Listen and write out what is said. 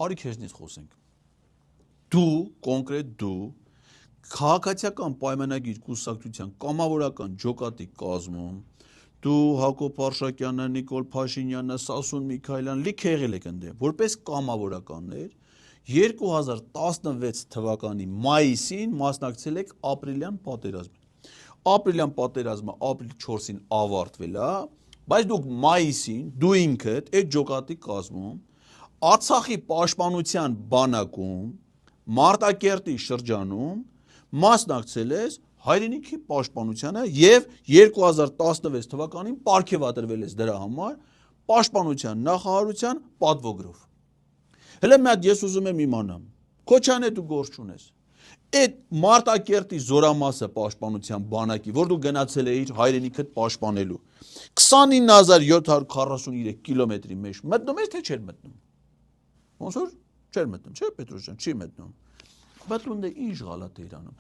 Արի քեզնից խոսենք։ Դու, կոնկրետ դու, քաղաքացիական պայմանագիր կուսակցության կամավորական ջոկատի կազմում, դու Հակոբ Արշակյանը, Նիկոլ Փաշինյանը, Սասուն Միքայելյան լիքը եղել եք ընդդեմ, որպես կամավորականներ 2016 թվականի մայիսին մասնակցել եք ապրիլյան պատերազմին։ Ապրիլյան պատերազմը ապրիլ 4-ին ավարտվել է, բայց դուք մայիսին դու ինքդ այդ ջոկատի կազմում Արցախի պաշտպանության բանակում Մարտակերտի շրջանում մասնակցել ես հայրենիքի պաշտպանությանը եւ 2016 թվականին պարգևատրվել ես դրա համար պաշտպանության նախարարության պատվոգրով։ Հələ մի հատ ես ուզում եմ իմանամ, Քոչարյան դու գործ չունես։ Այդ Մարտակերտի զորամասը պաշտպանության բանակի, որ դու գնացել էիր հայրենիքդ պաշտպանելու 29743 կիլոմետրի մեջ մտնում ես թե չէր մտնում։ Ոնց որ չէր մտնում, չէ՞ Պետրոսյան, չի մտնում։ Բայց դու ինչ գալատ էիր անում։